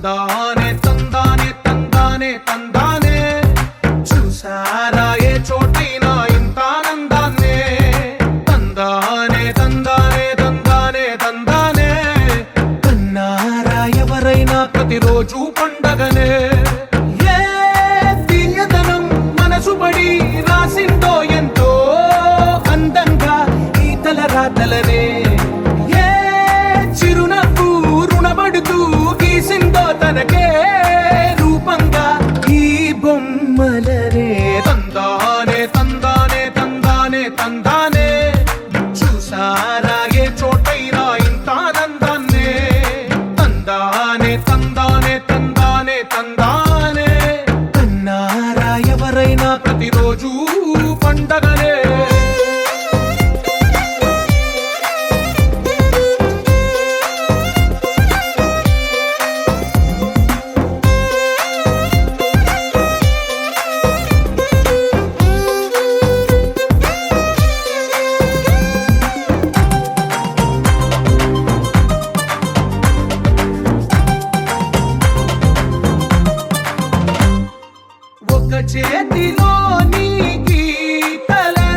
తందానే తందానే తందానే తందానే చూసారా ఏ చోటైనా ఇంత ఆనందాన్నే తందానే తందానే తందానే తందానే కన్నారా ఎవరైనా ప్రతిరోజు పండగనే ఏ తీయదనం మనసు పడి రాసిందో ఎంతో అందంగా ఈ తలరాతలనే ఏ చిరునవ్వు రుణపడుతూ గీసిందో తనకే రూపంగా ఈ బొమ్మలనే తందానే తందానే తందానే తందానే చూసారా ఏ చోటైనా ఇంత ఆనందాన్నే తందానే తందానే తందానే తందానే కన్నారా ఎవరైనా ప్రతిరోజు పండగనే ఒక చేతిలో నీ గీతలే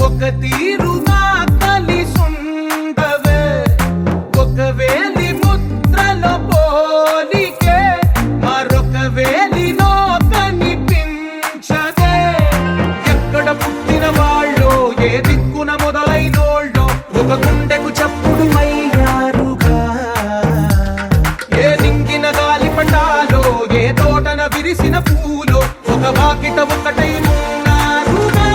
ఒక తీరుగా కలిసుండవే ఒక వేలి ముద్రలో పోలికే మరొక వేలిలో కనిపించదే ఎక్కడ పుట్టిన వాళ్ళో ఏ దిక్కున మొదలైనోళ్ళో ఒక గుండెకు చప్పుడు అయ్యారుగా ఏ నింగిన గాలి పటాలో ఏ తోటన విరిసిన పూలో ఒక వాకిట ఒకటై ఉన్నారుగా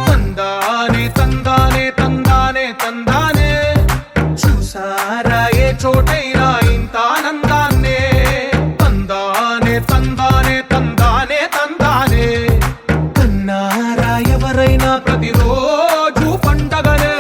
తందానే తందానే తందానే తందానే చూసారా ఏ చోటైనా ఇంత ఆనందాన్నే తందానే తందానే తందానే తందానే కన్నారా ఎవరైనా ప్రతిరోజు పండగనే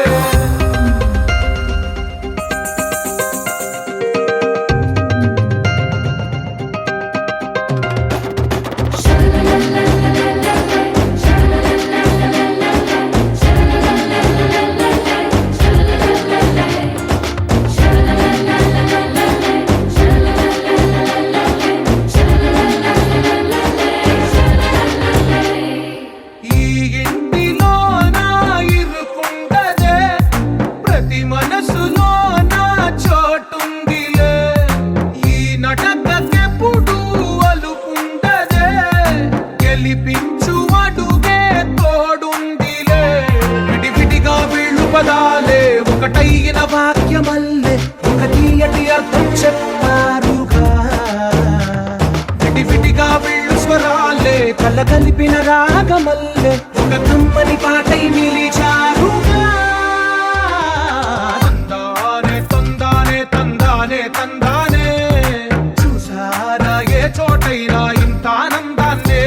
ఈ ఇంటిలో నా ఇరుకుండదే ప్రతి మనసులో నా చోటుందిలే ఈ నటకెప్పుడు అలుకుండదే గెలిపించు అడుగే తోడుందిలే విడివిడిగా వీళ్ళు పదాలే ఒకటైన వాక్యమల్లే ఒక తీయటి అర్థం చెప్పారుగా విడివిడిగా వీళ్ళు స్వరాలే కళ్ళ కలిపిన రాగమల్లే ఒక కమ్మని పాటై నిలిచారుగా తందానే తందానే తందానే తందానే చూసారా ఏ చోటైనా ఇంత ఆనందాన్నే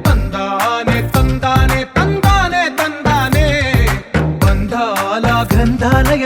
తందానే తందానే తందానే తందానే బంధాల గ్రంథాలయ